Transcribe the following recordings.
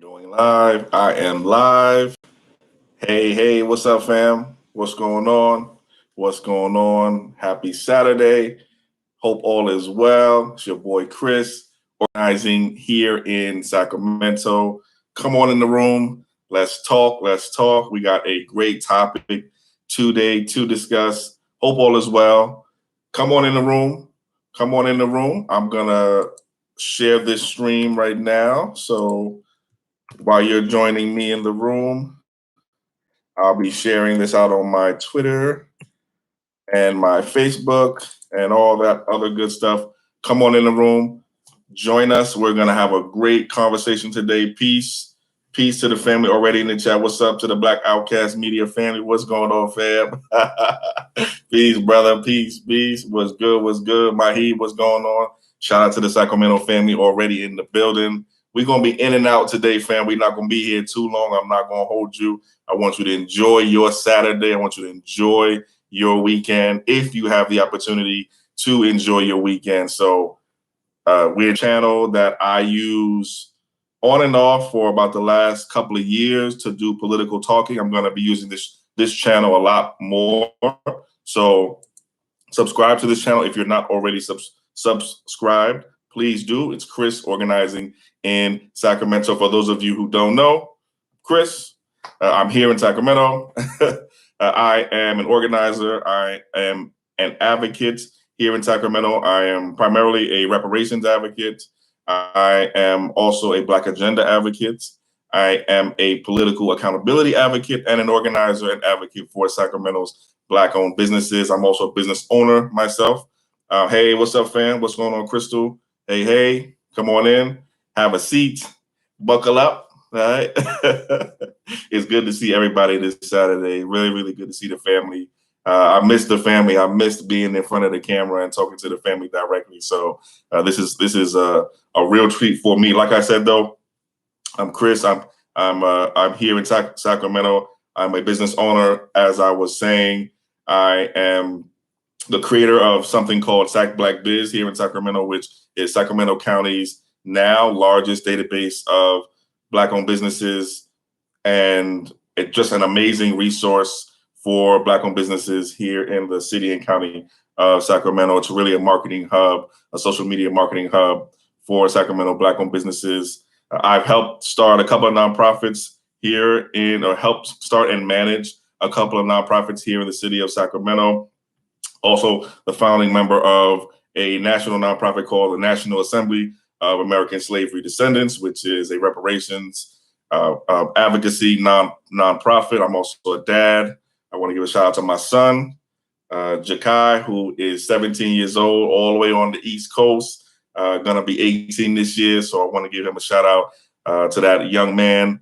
Going live. I am live. Hey, what's up, fam? What's going on? What's going on? Happy Saturday. Hope all is well. It's your boy Chris, organizing here in Sacramento. Come on in the room. Let's talk. Let's talk. We got a great topic today to discuss. Hope all is well. Come on in the room. Come on in the room. I'm going to share this stream right now. So while you're joining me in the room, I'll be sharing this out on my Twitter and my Facebook and all that other good stuff. Come on in the room, join us. We're going to have a great conversation today. Peace. Peace to the family already in the chat. What's up to the Black Outcast Media family? What's going on, fam? Peace, brother. Peace. What's good? Mahi, what's going on? Shout out to the Sacramento family already in the building. We're going to be in and out today, fam. We're not going to be here too long. I'm not going to hold you. I want you to enjoy your Saturday. I want you to enjoy your weekend if you have the opportunity to enjoy your weekend. So we're a channel that I use on and off for about the last couple of years to do political talking. I'm going to be using this channel a lot more. So subscribe to this channel if you're not already subscribed. Please do. It's Chris organizing in Sacramento. For those of you who don't know, Chris, I'm here in Sacramento. I am an organizer. I am an advocate here in Sacramento. I am primarily a reparations advocate. I am also a Black agenda advocate. I am a political accountability advocate and an organizer and advocate for Sacramento's Black-owned businesses. I'm also a business owner myself. Hey, what's up, fam? What's going on, Crystal? Hey, come on in. Have a seat. Buckle up. All right. It's good to see everybody this Saturday. Really good to see the family. I missed the family. I missed being in front of the camera and talking to the family directly. So this is a real treat for me. Like I said, though, I'm Chris. I'm here in Sacramento. I'm a business owner. As I was saying, I am the creator of something called Sac Black Biz here in Sacramento, which is Sacramento County's now largest database of Black-owned businesses, and it's just an amazing resource for Black-owned businesses here in the city and county of Sacramento. It's really a marketing hub, a social media marketing hub for Sacramento Black-owned businesses. I've helped start a couple of nonprofits here or helped start and manage a couple of nonprofits here in the city of Sacramento. Also, the founding member of a national nonprofit called the National Assembly of American Slavery Descendants, which is a reparations advocacy nonprofit. I'm also a dad. I want to give a shout out to my son, Jakai, who is 17 years old, all the way on the East Coast, gonna be 18 this year. So I want to give him a shout out to that young man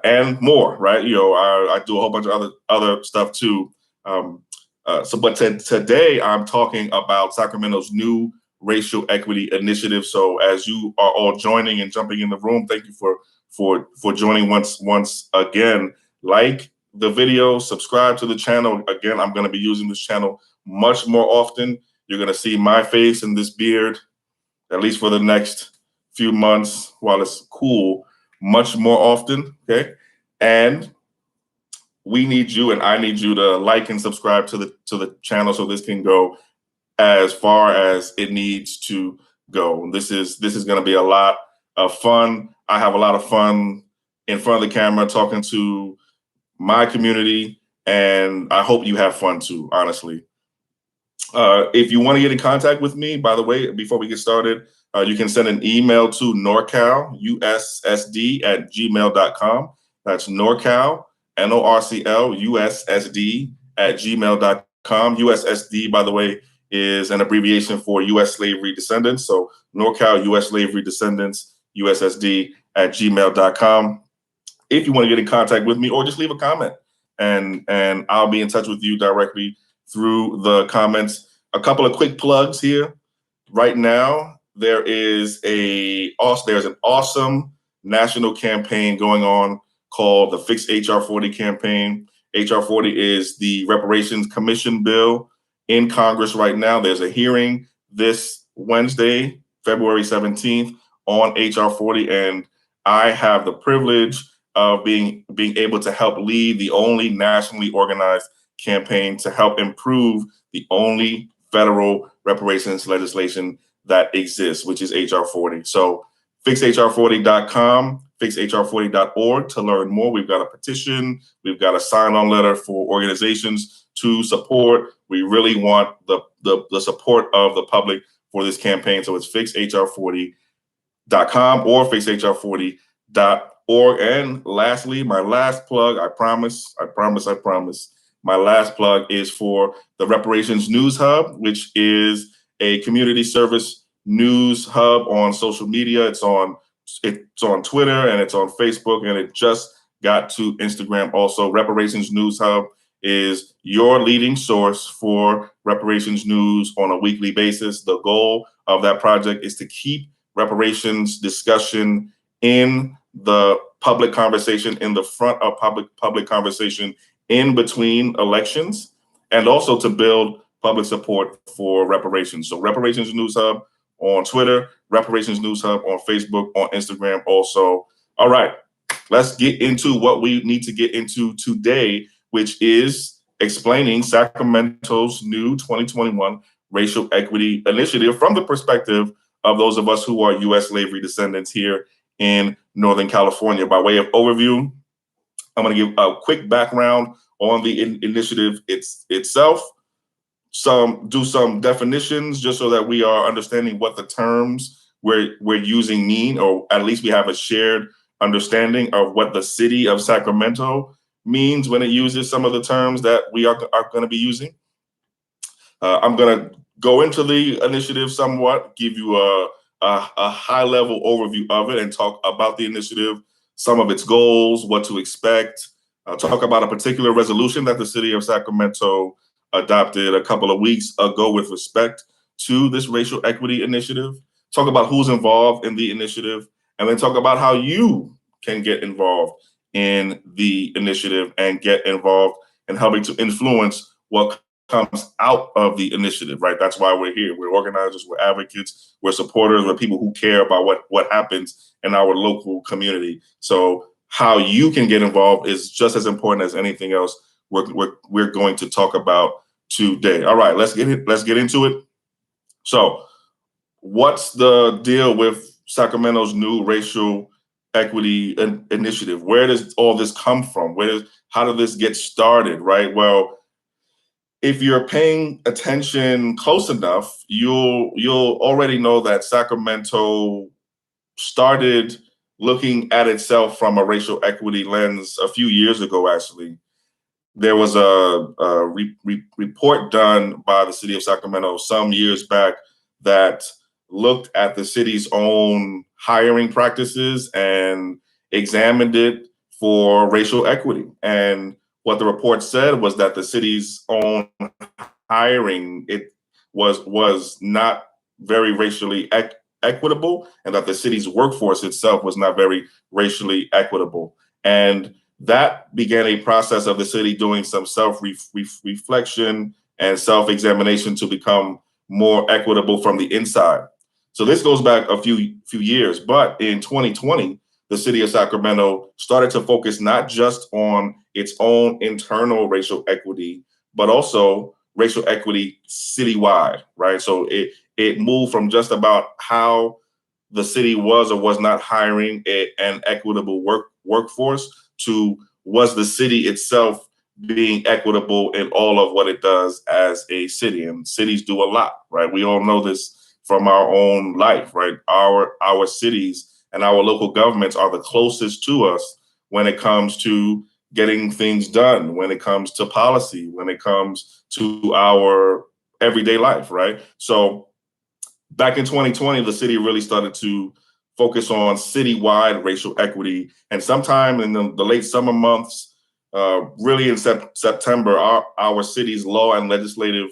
and more, right? I do a whole bunch of other stuff too. But today I'm talking about Sacramento's new racial equity initiative. So as you are all joining and jumping in the room, thank you for joining once again. Like the video, subscribe to the channel. Again, I'm going to be using this channel much more often. You're going to see my face and this beard, at least for the next few months while it's cool, much more often. Okay. And we need you and I need you to like and subscribe to the channel so this can go as far as it needs to go. This is going to be a lot of fun. I have a lot of fun in front of the camera talking to my community, and I hope you have fun too, honestly. If you want to get in contact with me, by the way, before we get started, you can send an email to norcalussd@gmail.com. That's norcal, NORCL, USSD@gmail.com. USSD, by the way, is an abbreviation for U.S. Slavery Descendants. So NorCal, U.S. Slavery Descendants, USSD@gmail.com. If you want to get in contact with me, or just leave a comment, and I'll be in touch with you directly through the comments. A couple of quick plugs here. Right now, there's an awesome national campaign going on called the Fix HR 40 campaign. HR 40 is the Reparations Commission bill in Congress right now. There's a hearing this Wednesday, February 17th, on HR 40, and I have the privilege of being able to help lead the only nationally organized campaign to help improve the only federal reparations legislation that exists, which is HR 40. So fixhr40.com, fixhr40.org to learn more. We've got a petition, we've got a sign-on letter for organizations to support. We really want the support of the public for this campaign. So it's fixhr40.com or fixhr40.org. And lastly, my last plug, I promise, my last plug is for the Reparations News Hub, which is a community service news hub on social media. It's on Twitter and it's on Facebook, and it just got to Instagram also. Reparations News Hub is your leading source for reparations news on a weekly basis. The goal of that project is to keep reparations discussion in the public conversation, in the front of public conversation in between elections, and also to build public support for reparations. So Reparations News Hub on Twitter, Reparations News Hub on Facebook, on Instagram also. All right, let's get into what we need to get into today, which is explaining Sacramento's new 2021 racial equity initiative from the perspective of those of us who are U.S. slavery descendants here in Northern California. By way of overview, I'm going to give a quick background on the initiative itself, do some definitions just so that we are understanding what the terms we're using mean, or at least we have a shared understanding of what the city of Sacramento means when it uses some of the terms that we are going to be using. I'm going to go into the initiative somewhat, give you a high-level overview of it, and talk about the initiative, some of its goals, what to expect. I'll talk about a particular resolution that the city of Sacramento adopted a couple of weeks ago with respect to this racial equity initiative, talk about who's involved in the initiative, and then talk about how you can get involved in the initiative and get involved in helping to influence what comes out of the initiative, right? That's why we're here. We're organizers, we're advocates, we're supporters, we're people who care about what happens in our local community. So how you can get involved is just as important as anything else we're going to talk about today. All right, let's get into it. So what's the deal with Sacramento's new racial equity initiative? Where does all this come from? How did this get started, right? Well, if you're paying attention close enough, you'll already know that Sacramento started looking at itself from a racial equity lens a few years ago, actually. There was a report done by the city of Sacramento some years back that looked at the city's own hiring practices and examined it for racial equity. And what the report said was that the city's own hiring, it was not very racially equitable, and that the city's workforce itself was not very racially equitable. And that began a process of the city doing some self-reflection and self-examination to become more equitable from the inside. So this goes back a few years, but in 2020, the city of Sacramento started to focus not just on its own internal racial equity, but also racial equity citywide, right? So it moved from just about how the city was or was not hiring an equitable workforce to was the city itself being equitable in all of what it does as a city. And cities do a lot, right? We all know this from our own life, right? Our cities and our local governments are the closest to us when it comes to getting things done, when it comes to policy, when it comes to our everyday life, right? So back in 2020, the city really started to focus on citywide racial equity. And sometime in the late summer months, really in September, our city's law and legislative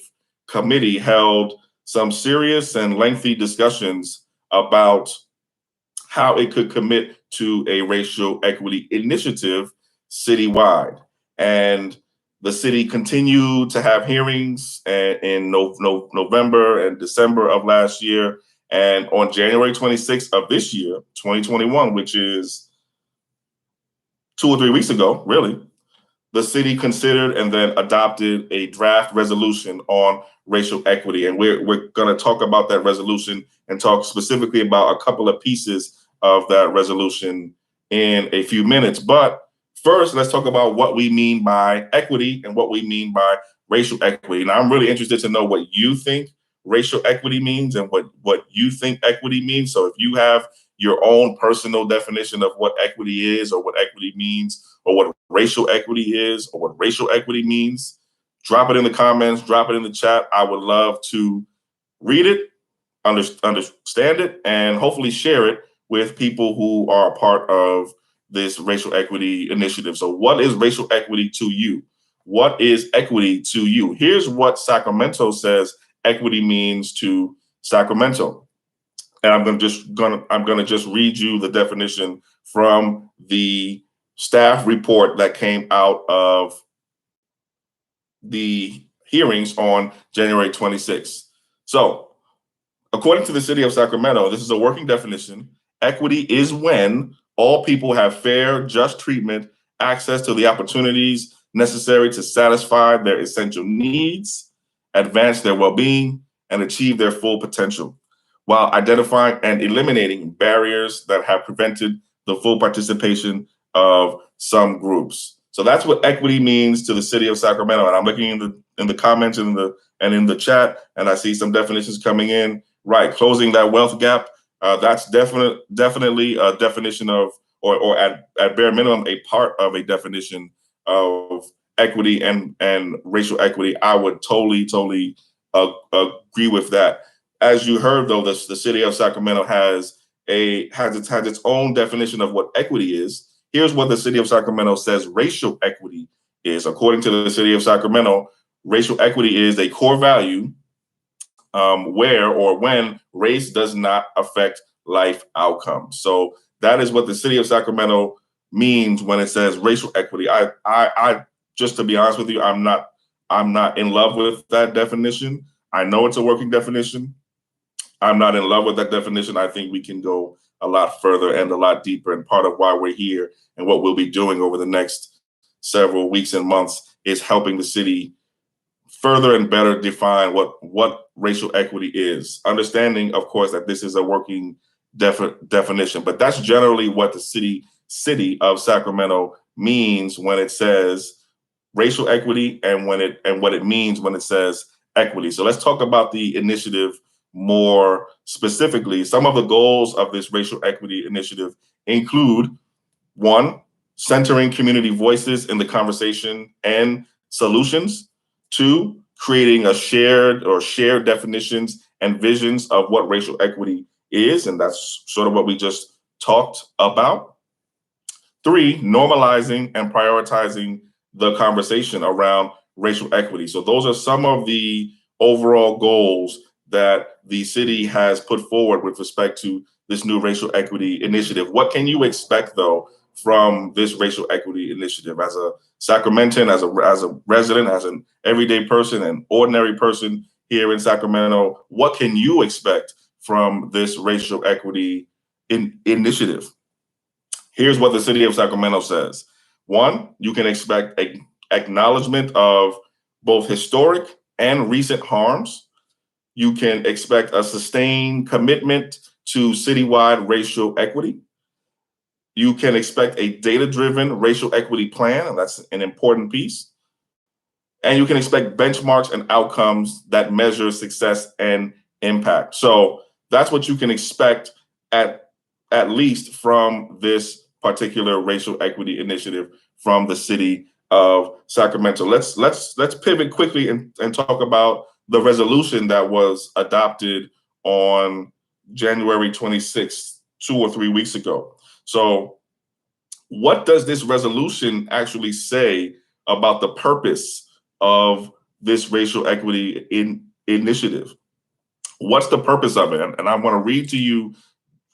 committee held some serious and lengthy discussions about how it could commit to a racial equity initiative citywide. And the city continued to have hearings in November and December of last year. And on January 26th of this year, 2021, which is 2 or 3 weeks ago, really, the city considered and then adopted a draft resolution on racial equity. And we're going to talk about that resolution and talk specifically about a couple of pieces of that resolution in a few minutes. But first, let's talk about what we mean by equity and what we mean by racial equity. And I'm really interested to know what you think racial equity means and what you think equity means. So if you have your own personal definition of what equity is or what equity means or what racial equity is or what racial equity means, drop it in the comments, drop it in the chat. I would love to read it, understand it, and hopefully share it with people who are a part of this racial equity initiative. So what is racial equity to you? What is equity to you? Here's what Sacramento says equity means to Sacramento. And I'm gonna just read you the definition from the staff report that came out of the hearings on January 26th. So, according to the city of Sacramento, this is a working definition. Equity is when all people have fair, just treatment, access to the opportunities necessary to satisfy their essential needs, advance their well-being, and achieve their full potential, while identifying and eliminating barriers that have prevented the full participation of some groups. So that's what equity means to the city of Sacramento. And I'm looking in the comments and in the chat, and I see some definitions coming in. Right, closing that wealth gap. That's definitely a definition of, or at bare minimum, a part of a definition of equity and racial equity. I would totally agree with that. As you heard, though, the city of Sacramento has its own definition of what equity is. Here's what the city of Sacramento says racial equity is. According to the city of Sacramento, racial equity is a core value where or when race does not affect life outcomes. So that is what the city of Sacramento means when it says racial equity. I just to be honest with you, I'm not in love with that definition. I know it's a working definition. I'm not in love with that definition. I think we can go a lot further and a lot deeper. And part of why we're here and what we'll be doing over the next several weeks and months is helping the city further and better define what racial equity is. Understanding, of course, that this is a working definition, but that's generally what the city of Sacramento means when it says racial equity and what it means when it says equity. So let's talk about the initiative more specifically. Some of the goals of this racial equity initiative include: one, centering community voices in the conversation and solutions; two, creating a shared definitions and visions of what racial equity is, and that's sort of what we just talked about; three, normalizing and prioritizing the conversation around racial equity. So those are some of the overall goals that the city has put forward with respect to this new racial equity initiative. What can you expect, though, from this racial equity initiative? As a Sacramentan, as a resident, as an everyday person, an ordinary person here in Sacramento, what can you expect from this racial equity initiative? Here's what the city of Sacramento says. One, you can expect an acknowledgement of both historic and recent harms. You can expect a sustained commitment to citywide racial equity. You can expect a data-driven racial equity plan, and that's an important piece. And you can expect benchmarks and outcomes that measure success and impact. So that's what you can expect at least from this particular racial equity initiative from the city of Sacramento. Let's pivot quickly and talk about the resolution that was adopted on January 26th, 2 or 3 weeks ago. So what does this resolution actually say about the purpose of this racial equity initiative? What's the purpose of it? And I want to read to you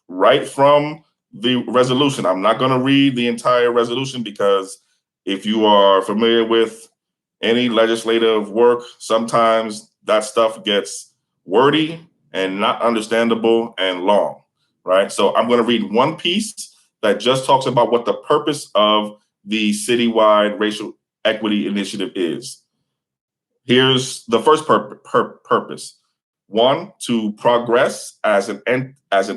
right from the resolution. I'm not going to read the entire resolution because if you are familiar with any legislative work, sometimes that stuff gets wordy and not understandable and long, right? So I'm going to read one piece that just talks about what the purpose of the citywide racial equity initiative is. Here's the first purpose. One, to progress as an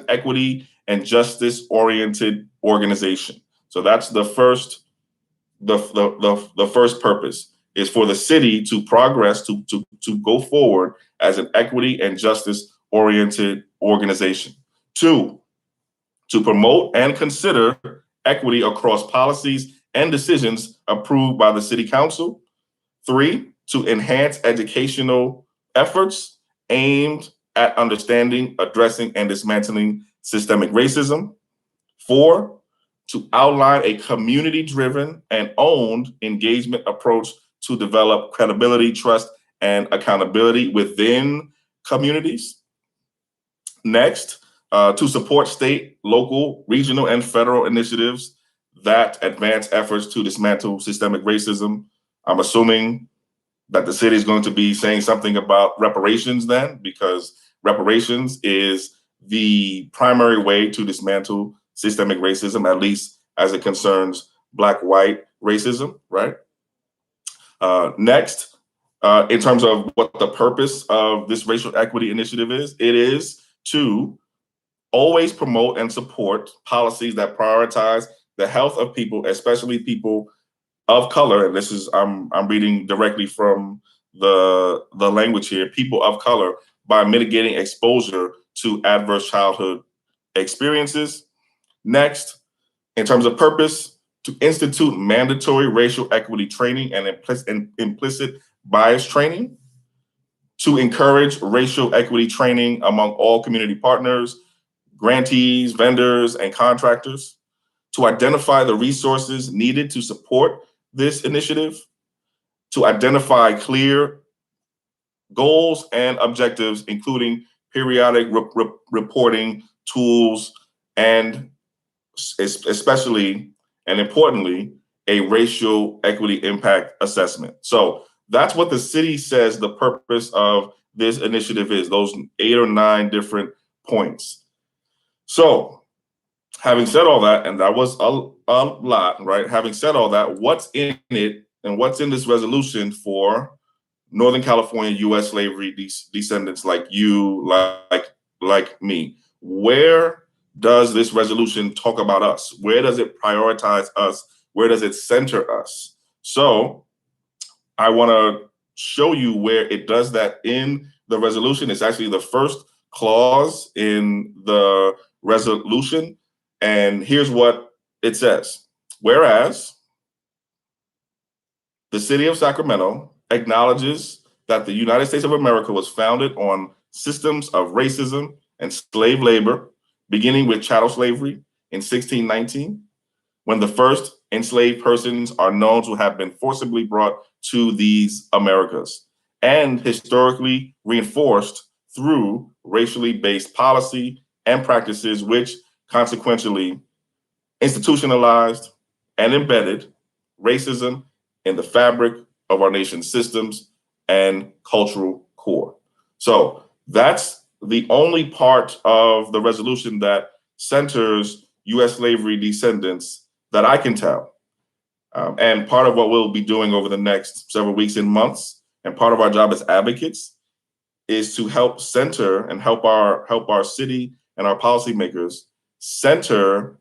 equity and justice oriented organization. So that's the first the first purpose is for the city to progress to go forward as an equity and justice oriented organization. Two, to promote and consider equity across policies and decisions approved by the city council. Three, to enhance educational efforts aimed at understanding, addressing, and dismantling systemic racism. Four, to outline a community-driven and owned engagement approach to develop credibility, trust, and accountability within communities. Next, to support state, local, regional, and federal initiatives that advance efforts to dismantle systemic racism. I'm assuming that the city is going to be saying something about reparations then, because reparations is the primary way to dismantle systemic racism, at least as it concerns Black-white racism, right? Next, in terms of what the purpose of this racial equity initiative is, it is to always promote and support policies that prioritize the health of people, especially people of color. And this is I'm reading directly from the language here, people of color, by mitigating exposure to adverse childhood experiences. Next, in terms of purpose, to institute mandatory racial equity training and implicit bias training, to encourage racial equity training among all community partners, grantees, vendors, and contractors, to identify the resources needed to support this initiative, to identify clear goals and objectives, including periodic reporting tools, and especially and importantly, a racial equity impact assessment. So that's what the city says the purpose of this initiative is, those 8 or 9 different points. So having said all that, and that was a lot, right? Having said all that, what's in it and what's in this resolution for Northern California U.S. slavery descendants like you, like me? Where does this resolution talk about us? Where does it prioritize us? Where does it center us? So I want to show you where it does that in the resolution. It's actually the first clause in the resolution. And here's what it says. Whereas the city of Sacramento acknowledges that the United States of America was founded on systems of racism and slave labor, beginning with chattel slavery in 1619, when the first enslaved persons are known to have been forcibly brought to these Americas, and historically reinforced through racially based policy and practices, which consequentially institutionalized and embedded racism in the fabric of our nation's systems and cultural core. So that's the only part of the resolution that centers U.S. slavery descendants that I can tell. And part of what we'll be doing over the next several weeks and months, and part of our job as advocates, is to help center and help our city and our policymakers center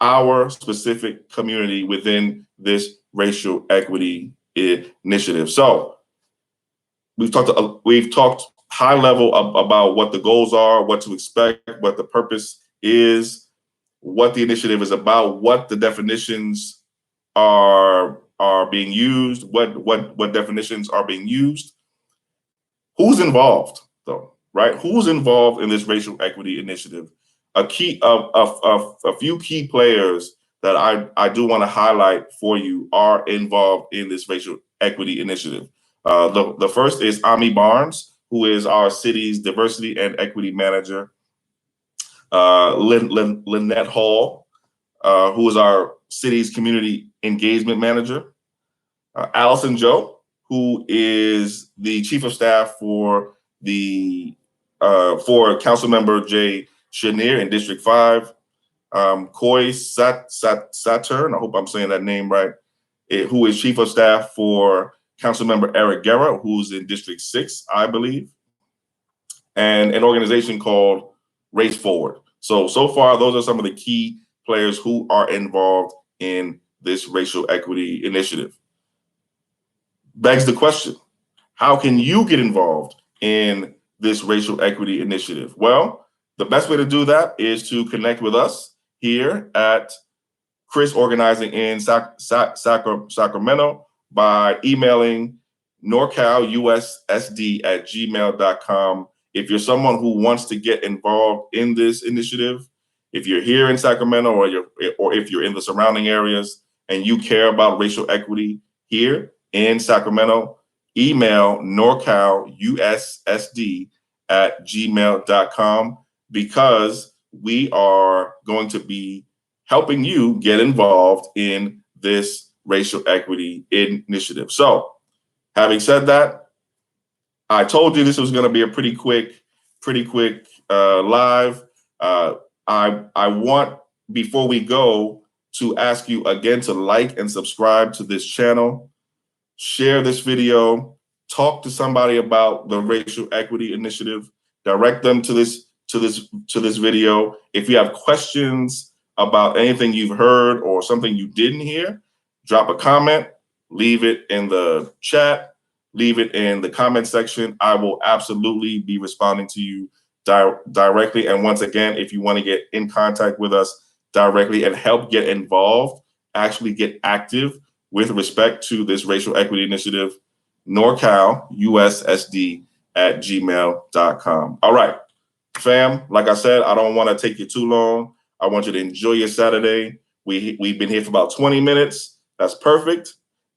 our specific community within this racial equity initiative. So we've talked high level about what the goals are, what to expect, what the purpose is, what the initiative is about, what the definitions are being used, what definitions are being used. Who's involved though, right? Who's involved in this racial equity initiative? A few key players that I do want to highlight for you are involved in this racial equity initiative. The first is Ami Barnes, who is our city's diversity and equity manager. Lynette Hall, who is our city's community engagement manager. Allison Joe, who is the chief of staff for the for Councilmember Jay Chenier in District 5, Coy Saturn, I hope I'm saying that name right, who is Chief of Staff for Councilmember Eric Guerra, who's in District 6, I believe, and an organization called Race Forward. So far, those are some of the key players who are involved in this racial equity initiative. Begs the question, how can you get involved in this racial equity initiative? Well, the best way to do that is to connect with us here at Chris Organizing in Sacramento by emailing norcalusd@gmail.com. If you're someone who wants to get involved in this initiative, if you're here in Sacramento or if you're in the surrounding areas and you care about racial equity here in Sacramento, email norcalusd@gmail.com, because we are going to be helping you get involved in this racial equity initiative. So, having said that, I told you this was going to be a pretty quick live. I want, before we go, to ask you again to like and subscribe to this channel, share this video, talk to somebody about the racial equity initiative, direct them to this video. If you have questions about anything you've heard or something you didn't hear, drop a comment, leave it in the chat, leave it in the comment section. I will absolutely be responding to you directly. And once again, if you want to get in contact with us directly and help get involved, actually get active with respect to this racial equity initiative, norcalusd@gmail.com. All right, fam, like I said, I don't want to take you too long. I want you to enjoy your Saturday. We've been here for about 20 minutes. That's perfect.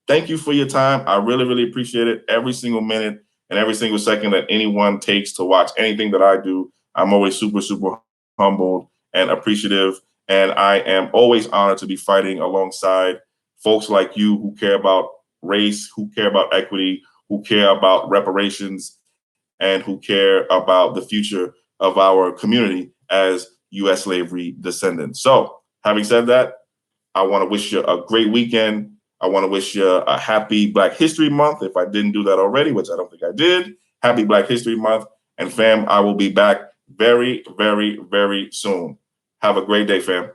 Thank you for your time. I really, really appreciate it. Every single minute and every single second that anyone takes to watch anything that I do, I'm always super, super humbled and appreciative. And I am always honored to be fighting alongside folks like you who care about race, who care about equity, who care about reparations, and who care about the future of our community as U.S. slavery descendants. So, having said that, I want to wish you a great weekend. I want to wish you a happy Black History Month, if I didn't do that already, which I don't think I did. Happy Black History Month. And fam, I will be back very, very, very soon. Have a great day, fam.